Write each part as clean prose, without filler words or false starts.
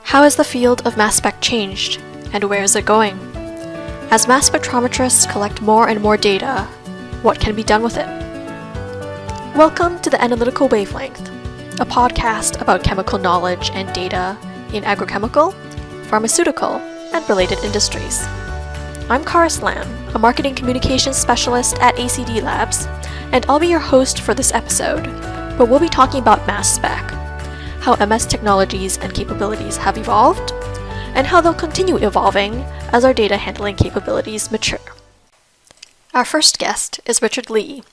How has the field of mass spec changed, and where is it going? As mass spectrometrists collect more and more data, what can be done with it? Welcome to the Analytical Wavelength, a podcast about chemical knowledge and data in agrochemical, pharmaceutical, and related industries. I'm Charis, a marketing communications specialist at ACD Labs, and I'll be your host for this episode, where we'll be talking about mass spec, how MS technologies and capabilities have evolved, and how they'll continue evolving as our data handling capabilities mature. Our first guest is Richard Lee.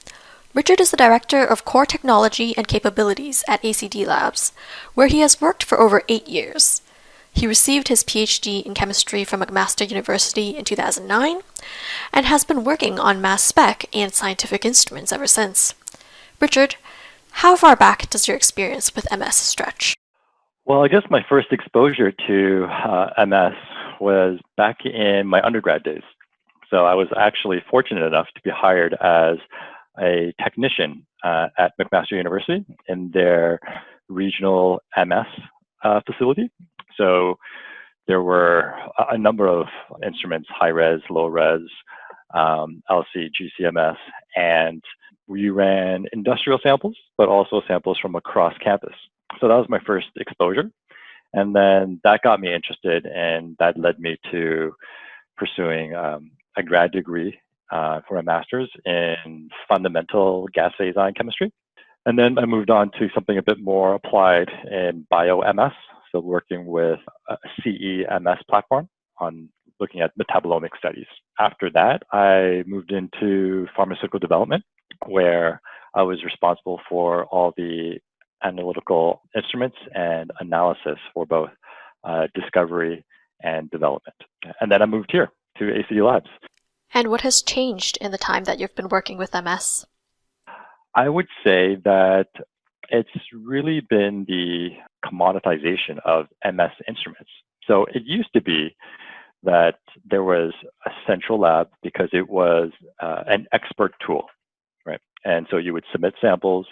Richard is the Director of Core Technology and Capabilities at ACD Labs, where he has worked for over 8 years. He received his PhD in chemistry from McMaster University in 2009, and has been working on mass spec and scientific instruments ever since. Richard, how far back does your experience with MS stretch? Well, I guess my first exposure to MS was back in my undergrad days. So I was actually fortunate enough to be hired as a technician at McMaster University in their regional MS facility. So there were a number of instruments, high-res, low-res, LC, GC-ms, and we ran industrial samples, but also samples from across campus. So that was my first exposure. And then that got me interested, and that led me to pursuing a grad degree for a master's in fundamental gas phase ion chemistry. And then I moved on to something a bit more applied in bio-MS, so working with a CE-MS platform on looking at metabolomic studies. After that, I moved into pharmaceutical development, where I was responsible for all the analytical instruments and analysis for both discovery and development. And then I moved here to ACD Labs. And what has changed in the time that you've been working with MS? I would say that it's really been the commoditization of MS instruments. So it used to be that there was a central lab because it was an expert tool, right? And so you would submit samples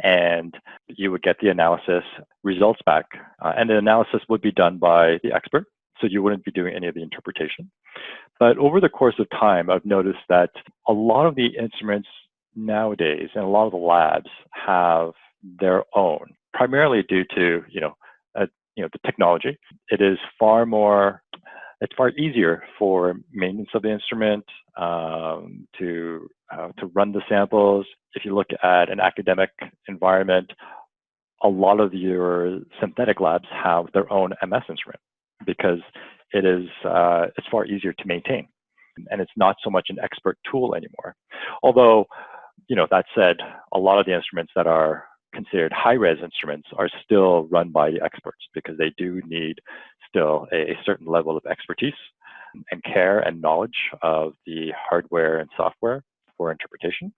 and you would get the analysis results back. And the analysis would be done by the expert, so you wouldn't be doing any of the interpretation. But over the course of time, I've noticed that a lot of the instruments nowadays and a lot of the labs have their own, primarily due to the technology. It's far easier for maintenance of the instrument, to run the samples. If you look at an academic environment, a lot of your synthetic labs have their own MS instrument because it's far easier to maintain, and it's not so much an expert tool anymore. Although, that said, a lot of the instruments that are considered high-res instruments are still run by the experts because they do need still a certain level of expertise and care and knowledge of the hardware and software for interpretation.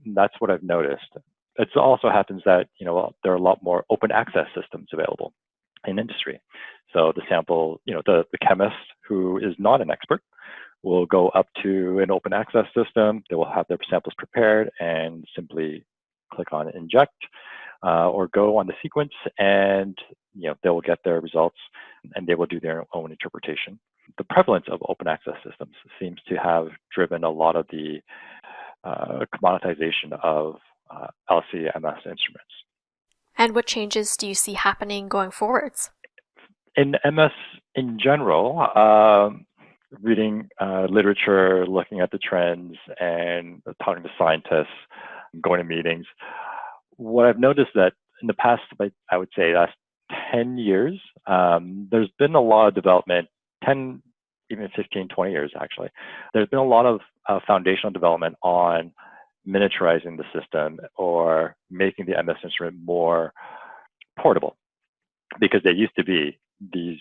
And that's what I've noticed. It also happens that there are a lot more open access systems available in industry. So the sample, the chemist who is not an expert will go up to an open access system. They will have their samples prepared and simply click on inject or go on the sequence, and they will get their results and they will do their own interpretation. The prevalence of open access systems seems to have driven a lot of the commoditization of LC-MS instruments. And what changes do you see happening going forwards? In MS in general, reading literature, looking at the trends, and talking to scientists, going to meetings, what I've noticed that in the past, I would say last 10 years, there's been a lot of development, 10, even 15, 20 years actually. There's been a lot of foundational development on miniaturizing the system or making the MS instrument more portable, because there used to be these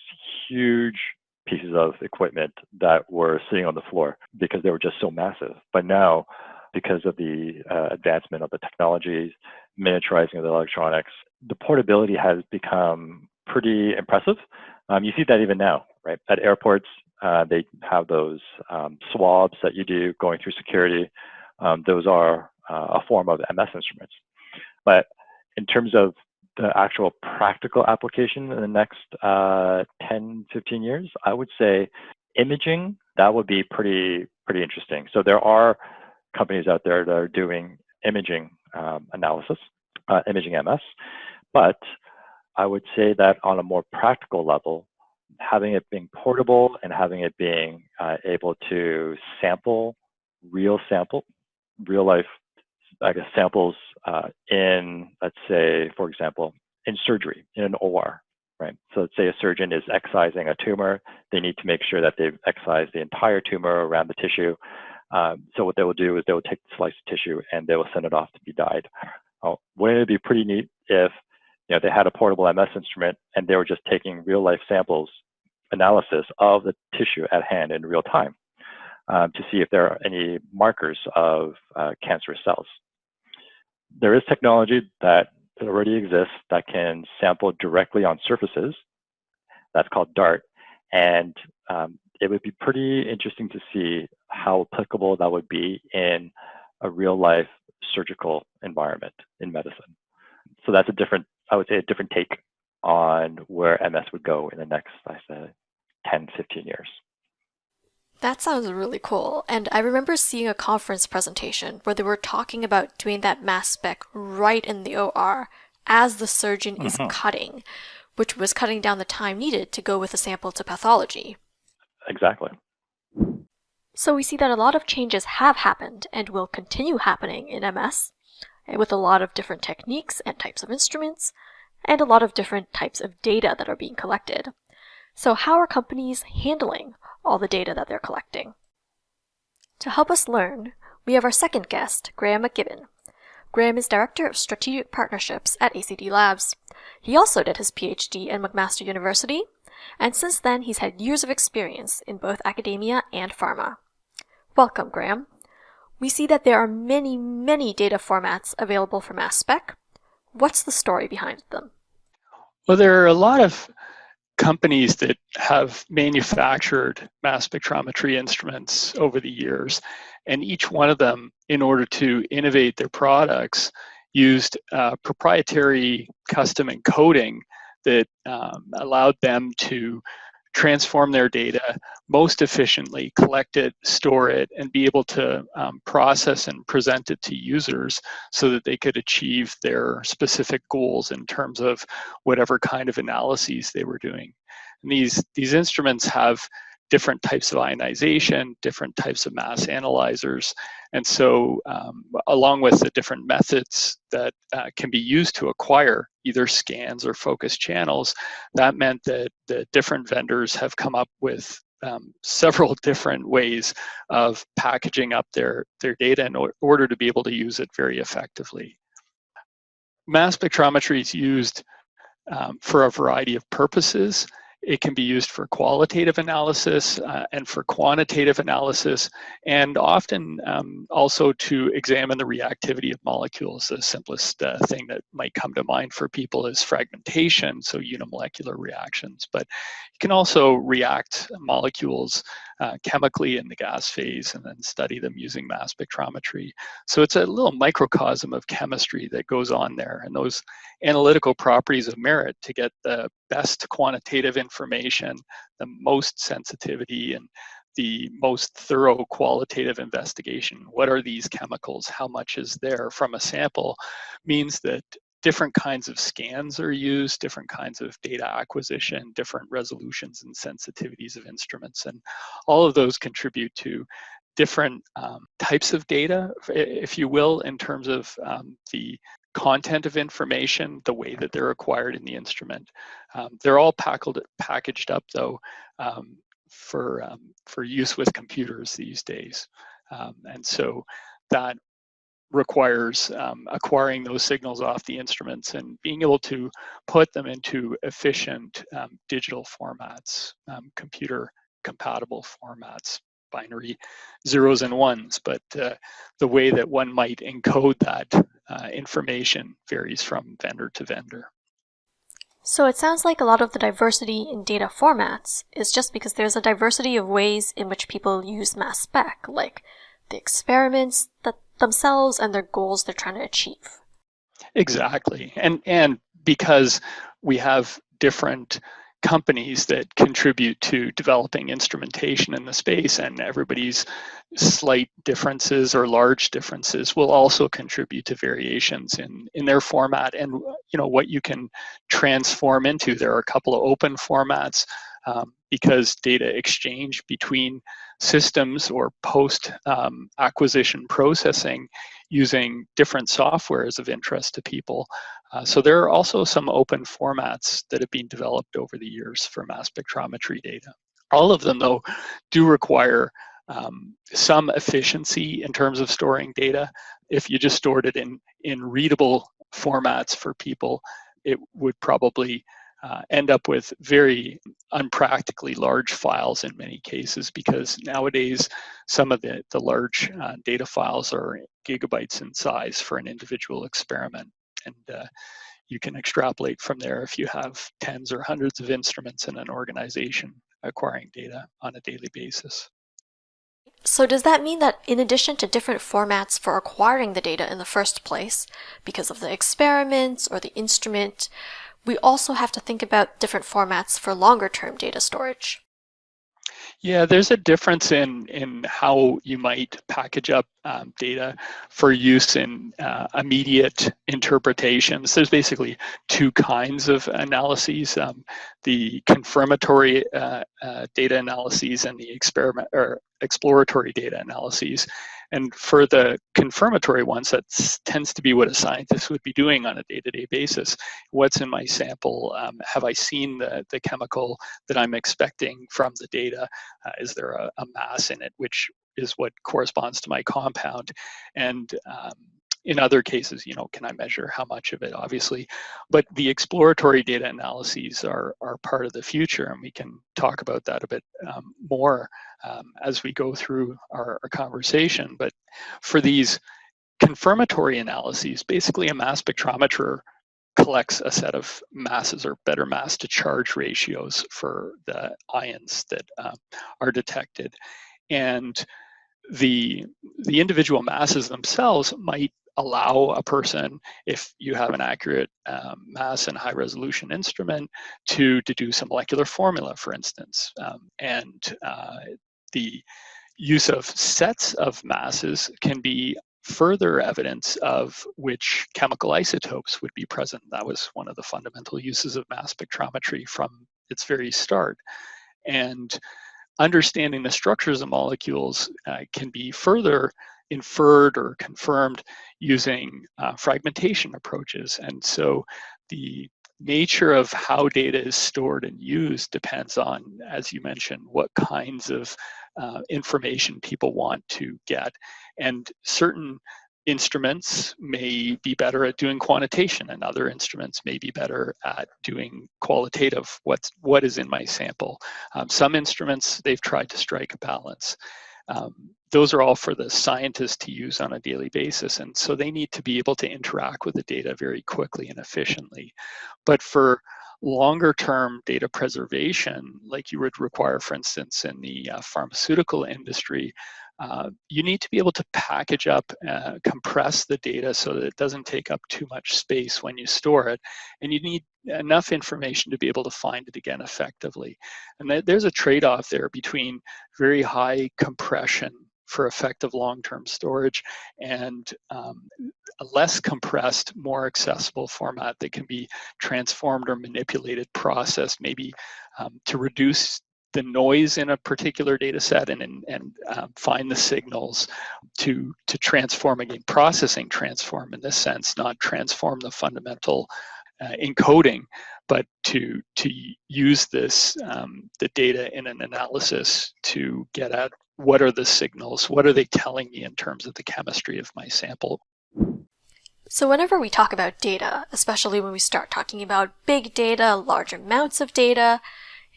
huge pieces of equipment that were sitting on the floor because they were just so massive. But now, because of the advancement of the technologies, miniaturizing of the electronics, the portability has become pretty impressive. You see that even now, right? At airports, they have those swabs that you do going through security. Those are a form of MS instruments. But in terms of the actual practical application in the next 10, 15 years, I would say imaging, that would be pretty interesting. So there are companies out there that are doing imaging analysis, imaging MS, but I would say that on a more practical level, having it being portable and having it being able to sample real life, I guess, samples in, let's say, for example, in surgery, in an OR, right? So let's say a surgeon is excising a tumor. They need to make sure that they've excised the entire tumor around the tissue. So what they will do is they will take the slice of tissue and they will send it off to be dyed. Wouldn't it be pretty neat if they had a portable MS instrument and they were just taking real life samples, analysis of the tissue at hand in real time to see if there are any markers of cancerous cells. There is technology that already exists that can sample directly on surfaces. That's called DART. And it would be pretty interesting to see how applicable that would be in a real life surgical environment in medicine. So that's I would say a different take on where MS would go in the next, I said, 10, 15 years. That sounds really cool. And I remember seeing a conference presentation where they were talking about doing that mass spec right in the OR as the surgeon is cutting, which was cutting down the time needed to go with a sample to pathology. Exactly. So we see that a lot of changes have happened and will continue happening in MS, with a lot of different techniques and types of instruments, and a lot of different types of data that are being collected. So how are companies handling all the data that they're collecting? To help us learn, we have our second guest, Graham McGibbon. Graham is Director of Strategic Partnerships at ACD Labs. He also did his PhD at McMaster University, and since then he's had years of experience in both academia and pharma. Welcome, Graham. We see that there are many, many data formats available for mass spec. What's the story behind them? Well, there are a lot of companies that have manufactured mass spectrometry instruments over the years, and each one of them, in order to innovate their products, used proprietary custom encoding that allowed them to transform their data most efficiently, collect it, store it, and be able to process and present it to users so that they could achieve their specific goals in terms of whatever kind of analyses they were doing. And these instruments have different types of ionization, different types of mass analyzers, and so along with the different methods that can be used to acquire either scans or focus channels, that meant that the different vendors have come up with several different ways of packaging up their data in order to be able to use it very effectively. Mass spectrometry is used for a variety of purposes. It can be used for qualitative analysis and for quantitative analysis, and often also to examine the reactivity of molecules. The simplest thing that might come to mind for people is fragmentation, so unimolecular reactions. But you can also react molecules chemically in the gas phase and then study them using mass spectrometry. So it's a little microcosm of chemistry that goes on there, and those analytical properties of merit to get the best quantitative information, the most sensitivity, and the most thorough qualitative investigation. What are these chemicals? How much is there from a sample? Means that different kinds of scans are used, different kinds of data acquisition, different resolutions and sensitivities of instruments, and all of those contribute to different types of data, if you will, in terms of the content of information, the way that they're acquired in the instrument. They're all packaged up, though, for use with computers these days. And so that requires acquiring those signals off the instruments and being able to put them into efficient digital formats, computer compatible formats, binary zeros and ones, but the way that one might encode that information varies from vendor to vendor. So it sounds like a lot of the diversity in data formats is just because there's a diversity of ways in which people use mass spec, like the experiments that themselves and their goals they're trying to achieve. Exactly, and because we have different companies that contribute to developing instrumentation in the space, and everybody's slight differences or large differences will also contribute to variations in their format and what you can transform into. There are a couple of open formats because data exchange between systems or post acquisition processing using different software is of interest to people. So there are also some open formats that have been developed over the years for mass spectrometry data. All of them, though, do require some efficiency in terms of storing data. If you just stored it in readable formats for people, it would probably end up with very unpractically large files in many cases, because nowadays some of the large data files are gigabytes in size for an individual experiment. And you can extrapolate from there if you have tens or hundreds of instruments in an organization acquiring data on a daily basis. So does that mean that in addition to different formats for acquiring the data in the first place, because of the experiments or the instrument, we also have to think about different formats for longer-term data storage? Yeah, there's a difference in how you might package up data for use in immediate interpretations. There's basically two kinds of analyses: the confirmatory data analyses and the exploratory data analyses. And for the confirmatory ones, that tends to be what a scientist would be doing on a day-to-day basis. What's in my sample? Have I seen the chemical that I'm expecting from the data? Is there a mass in it, which is what corresponds to my compound? And in other cases, can I measure how much of it, obviously? But the exploratory data analyses are part of the future, and we can talk about that a bit more as we go through our conversation. But for these confirmatory analyses, basically a mass spectrometer collects a set of masses, or better mass to charge ratios, for the ions that are detected. And the individual masses themselves might allow a person, if you have an accurate mass and high resolution instrument, to deduce a molecular formula, for instance. And the use of sets of masses can be further evidence of which chemical isotopes would be present. That was one of the fundamental uses of mass spectrometry from its very start. And understanding the structures of molecules can be further inferred or confirmed using fragmentation approaches. And so the nature of how data is stored and used depends on, as you mentioned, what kinds of information people want to get. And certain instruments may be better at doing quantitation, and other instruments may be better at doing qualitative, what is in my sample. Some instruments, they've tried to strike a balance. Those are all for the scientists to use on a daily basis, and so they need to be able to interact with the data very quickly and efficiently. But for longer term data preservation, like you would require, for instance, in the pharmaceutical industry, you need to be able to package up, compress the data so that it doesn't take up too much space when you store it. And you need enough information to be able to find it again effectively. And there's a trade-off there between very high compression for effective long-term storage and a less compressed, more accessible format that can be transformed or manipulated, processed, maybe to reduce the noise in a particular data set and find the signals to transform, again, processing transform in this sense, not transform the fundamental encoding, but to use this, the data in an analysis to get at what are the signals, what are they telling me in terms of the chemistry of my sample. So whenever we talk about data, especially when we start talking about big data, large amounts of data,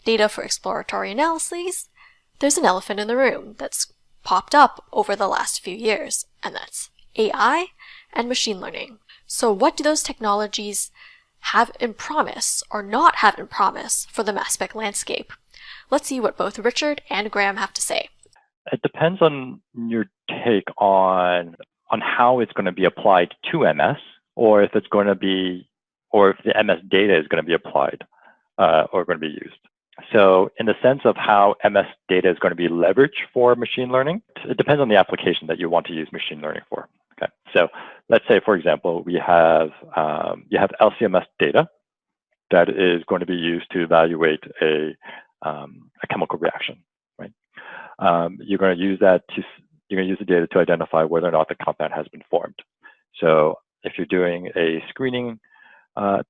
data for exploratory analyses, there's an elephant in the room that's popped up over the last few years, and that's AI and machine learning. So what do those technologies have in promise or not have in promise for the mass spec landscape? Let's see what both Richard and Graham have to say. It depends on your take on how it's going to be applied to MS, or if it's going to be or if the MS data is going to be applied or going to be used. So in the sense of how MS data is going to be leveraged for machine learning, it depends on the application that you want to use machine learning for. Okay, so let's say, for example, you have LC-MS data that is going to be used to evaluate a chemical reaction, right? You're going to use the data to identify whether or not the compound has been formed. So if you're doing a screening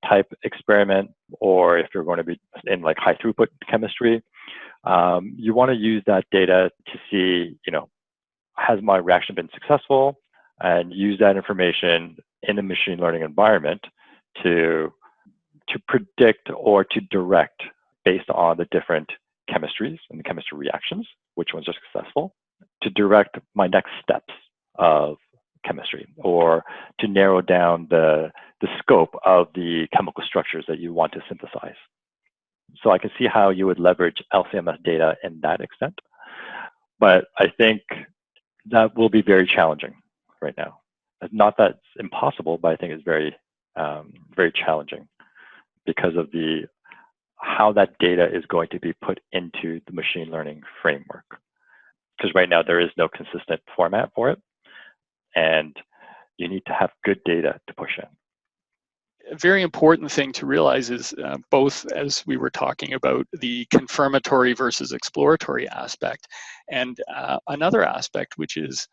type experiment, or if you're going to be in like high throughput chemistry, you want to use that data to see, has my reaction been successful, and use that information in a machine learning environment to predict or to direct based on the different chemistries and the chemistry reactions, which ones are successful, to direct my next steps of chemistry, or to narrow down the scope of the chemical structures that you want to synthesize. So I can see how you would leverage LC-MS data in that extent, but I think that will be very challenging right now. Not that it's impossible, but I think it's very, very challenging because of how that data is going to be put into the machine learning framework. Because right now there is no consistent format for it, and you need to have good data to push in. A very important thing to realize is both, as we were talking about, the confirmatory versus exploratory aspect, and another aspect, which is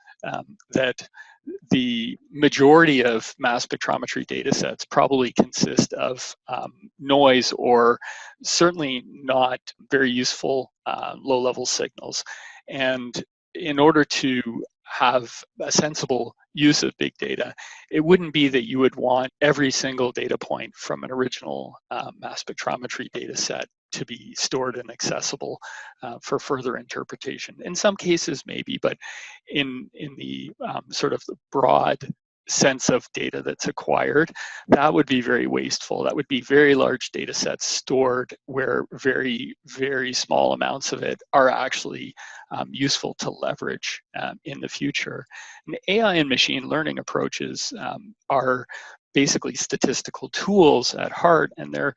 that the majority of mass spectrometry data sets probably consist of noise, or certainly not very useful low-level signals. And in order to have a sensible use of big data, it wouldn't be that you would want every single data point from an original mass spectrometry data set to be stored and accessible for further interpretation. In some cases, maybe, but in the sort of the broad sense of data that's acquired, that would be very wasteful. That would be very large data sets stored where very, very small amounts of it are actually useful to leverage in the future. And AI and machine learning approaches are basically statistical tools at heart, and they're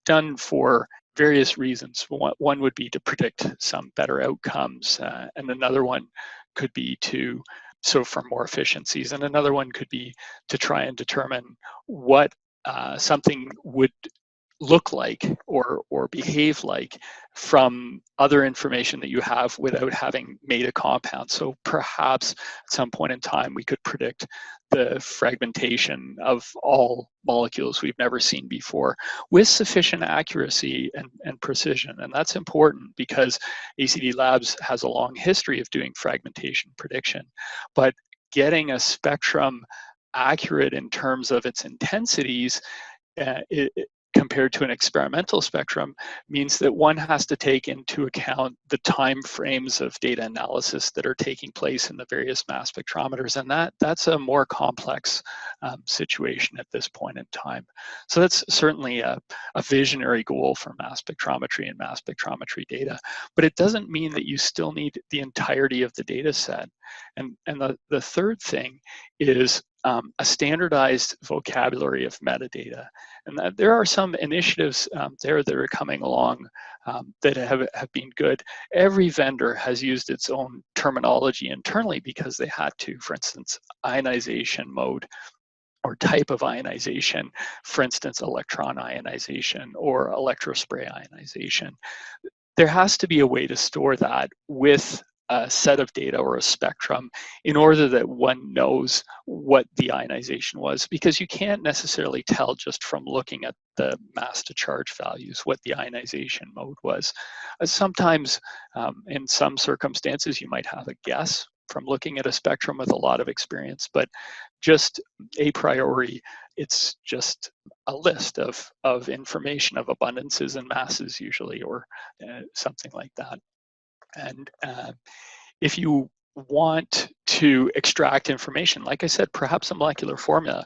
done for various reasons. One would be to predict some better outcomes, and another one could be for more efficiencies, and another one could be to try and determine what something would look like or behave like from other information that you have without having made a compound. So perhaps at some point in time we could predict the fragmentation of all molecules we've never seen before with sufficient accuracy and precision. And that's important because ACD Labs has a long history of doing fragmentation prediction. But getting a spectrum accurate in terms of its intensities compared to an experimental spectrum means that one has to take into account the time frames of data analysis that are taking place in the various mass spectrometers, and that's a more complex situation at this point in time. So that's certainly a visionary goal for mass spectrometry and mass spectrometry data, but it doesn't mean that you still need the entirety of the data set. And the third thing is a standardized vocabulary of metadata. And there are some initiatives there that are coming along that have been good. Every vendor has used its own terminology internally because they had to. For instance, ionization mode or type of ionization, for instance, electron ionization or electrospray ionization. There has to be a way to store that with a set of data or a spectrum in order that one knows what the ionization was, because you can't necessarily tell just from looking at the mass to charge values what the ionization mode was. Sometimes in some circumstances you might have a guess from looking at a spectrum with a lot of experience, but just a priori, it's just a list of information of abundances and masses usually, or something like that. And if you want to extract information, like I said, perhaps a molecular formula,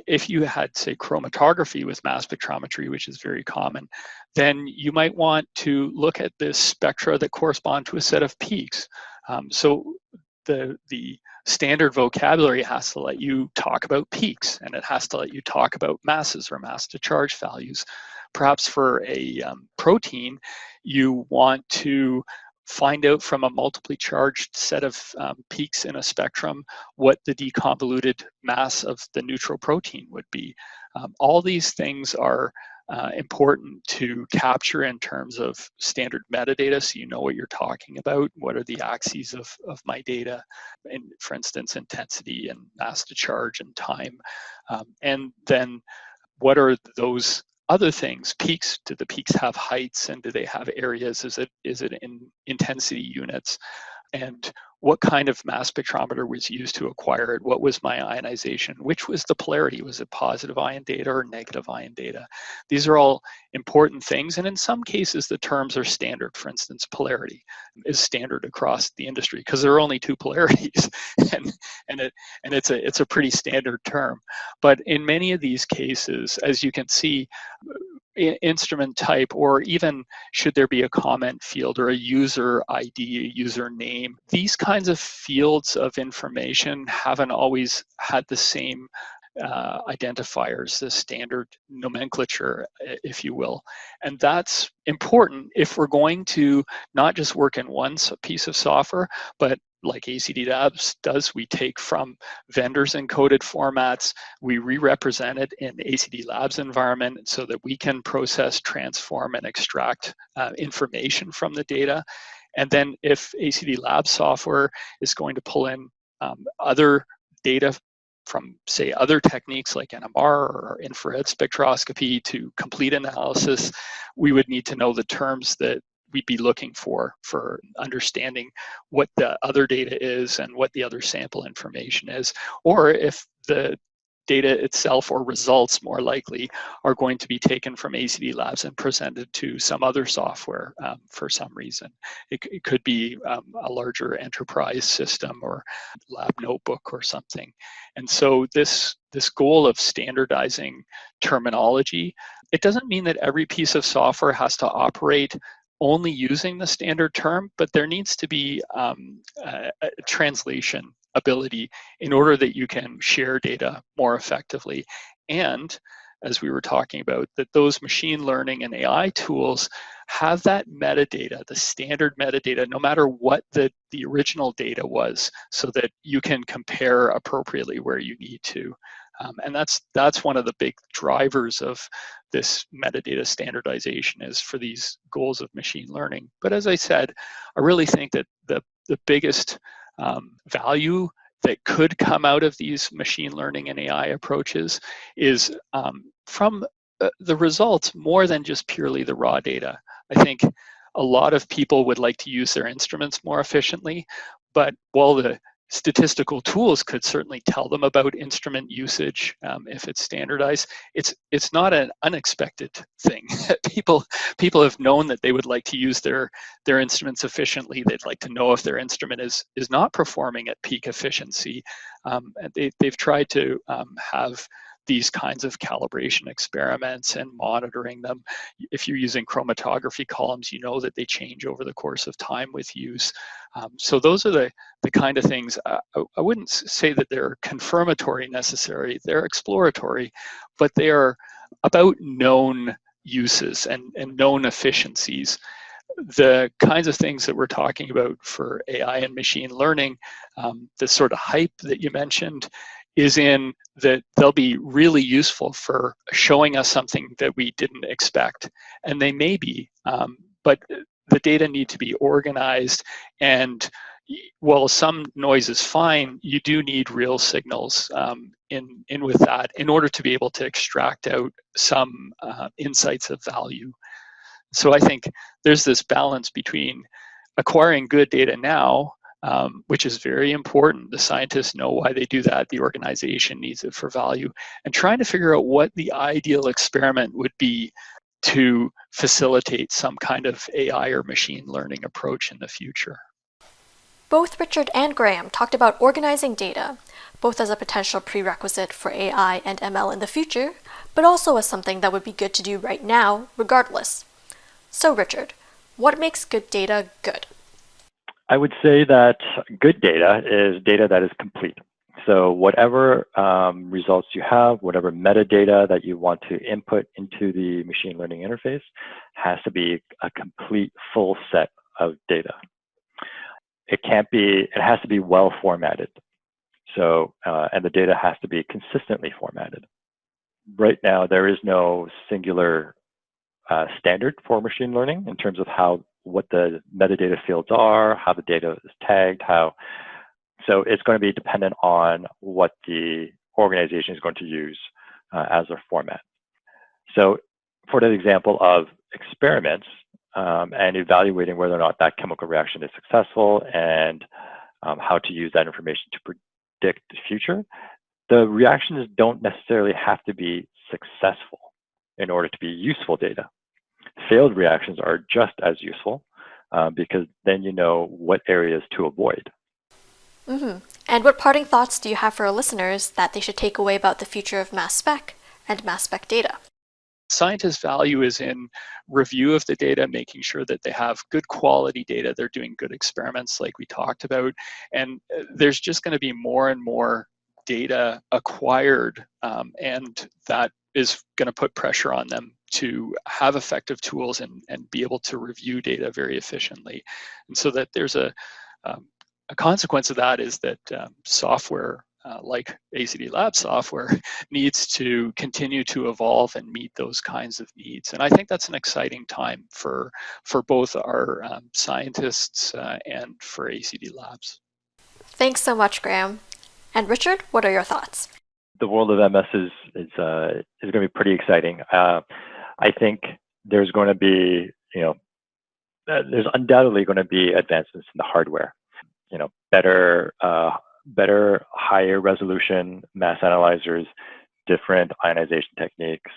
if you had, say, chromatography with mass spectrometry, which is very common, then you might want to look at this spectra that correspond to a set of peaks. So the standard vocabulary has to let you talk about peaks, and it has to let you talk about masses or mass to charge values. Perhaps for a protein, you want to find out from a multiply charged set of peaks in a spectrum what the deconvoluted mass of the neutral protein would be. All these things are important to capture in terms of standard metadata, so you know what you're talking about. What are the axes of my data, and for instance, intensity and mass to charge and time, and then what are those other things? Peaks, do the peaks have heights, and do they have areas? Is it in intensity units? And what kind of mass spectrometer was used to acquire it? What was my ionization? Which was the polarity? Was it positive ion data or negative ion data? These are all important things, and in some cases the terms are standard. For instance, polarity is standard across the industry because there are only two polarities, and it's a pretty standard term. But in many of these cases, as you can see, instrument type, or even should there be a comment field or a user ID, a user name, these kinds of fields of information haven't always had the same identifiers, the standard nomenclature, if you will. And that's important if we're going to not just work in one piece of software, but like ACD Labs does, we take from vendors encoded formats, we re-represent it in ACD Labs environment so that we can process, transform, and extract information from the data. And then if ACD Labs software is going to pull in other data from, say, other techniques like NMR or infrared spectroscopy to complete analysis, we would need to know the terms that we'd be looking for understanding what the other data is and what the other sample information is. Or if the data itself, or results more likely, are going to be taken from ACD Labs and presented to some other software for some reason. It could be a larger enterprise system or lab notebook or something. And so this goal of standardizing terminology, it doesn't mean that every piece of software has to operate only using the standard term, but there needs to be a translation ability in order that you can share data more effectively. And as we were talking about, that those machine learning and AI tools have that metadata, the standard metadata, no matter what the original data was, so that you can compare appropriately where you need to. And that's one of the big drivers of this metadata standardization, is for these goals of machine learning. But as I said, I really think that the biggest value that could come out of these machine learning and AI approaches is from the results more than just purely the raw data. I think a lot of people would like to use their instruments more efficiently, but while the statistical tools could certainly tell them about instrument usage if it's standardized, it's not an unexpected thing. People have known that they would like to use their instruments efficiently. They'd like to know if their instrument is not performing at peak efficiency. They've tried to have these kinds of calibration experiments and monitoring them. If you're using chromatography columns, you know that they change over the course of time with use. So those are the kind of things, I wouldn't say that they're confirmatory necessarily, they're exploratory, but they are about known uses and known efficiencies. The kinds of things that we're talking about for AI and machine learning, the sort of hype that you mentioned, is in that they'll be really useful for showing us something that we didn't expect. And they may be, but the data need to be organized, and while some noise is fine, you do need real signals in with that in order to be able to extract out some insights of value. So I think there's this balance between acquiring good data now, which is very important. The scientists know why they do that. The organization needs it for value. And trying to figure out what the ideal experiment would be to facilitate some kind of AI or machine learning approach in the future. Both Richard and Graham talked about organizing data, both as a potential prerequisite for AI and ML in the future, but also as something that would be good to do right now, regardless. So Richard, what makes good data good? I would say that good data is data that is complete. So whatever results you have, whatever metadata that you want to input into the machine learning interface has to be a complete full set of data. It has to be well formatted. So, and the data has to be consistently formatted. Right now, there is no singular standard for machine learning in terms of what the metadata fields are, how the data is tagged, so it's going to be dependent on what the organization is going to use as their format. So for the example of experiments and evaluating whether or not that chemical reaction is successful and how to use that information to predict the future, the reactions don't necessarily have to be successful in order to be useful data. Failed reactions are just as useful because then you know what areas to avoid. Mm-hmm. And what parting thoughts do you have for our listeners that they should take away about the future of mass spec and mass spec data? Scientists' value is in review of the data, making sure that they have good quality data, they're doing good experiments like we talked about, and there's just going to be more and more data acquired, and that is going to put pressure on them to have effective tools and be able to review data very efficiently. And so that there's a consequence of that is that software like ACD Lab software needs to continue to evolve and meet those kinds of needs. And I think that's an exciting time for both our scientists and for ACD Labs. Thanks so much, Graham. And Richard, what are your thoughts? The world of MS is going to be pretty exciting. I think there's going to be, there's undoubtedly going to be advancements in the hardware. Better, higher resolution mass analyzers, different ionization techniques.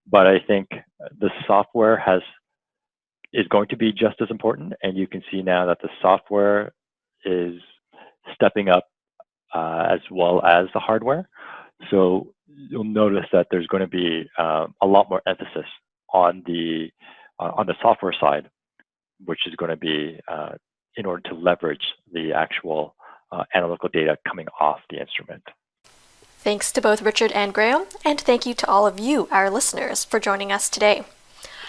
But I think the software is going to be just as important, and you can see now that the software is stepping up as well as the hardware. So you'll notice that there's going to be a lot more emphasis on the software side, which is going to be in order to leverage the actual analytical data coming off the instrument. Thanks to both Richard and Graham, and thank you to all of you, our listeners, for joining us today.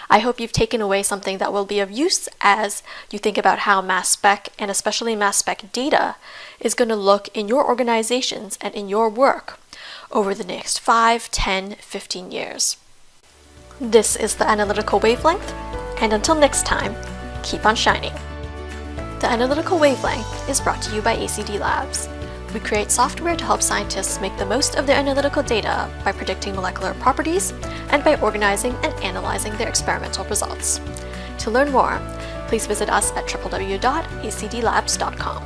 I hope you've taken away something that will be of use as you think about how mass spec, and especially mass spec data, is going to look in your organizations and in your work over the next 5, 10, 15 years. This is the Analytical Wavelength, and until next time, keep on shining. The Analytical Wavelength is brought to you by ACD Labs. We create software to help scientists make the most of their analytical data by predicting molecular properties and by organizing and analyzing their experimental results. To learn more, please visit us at www.acdlabs.com.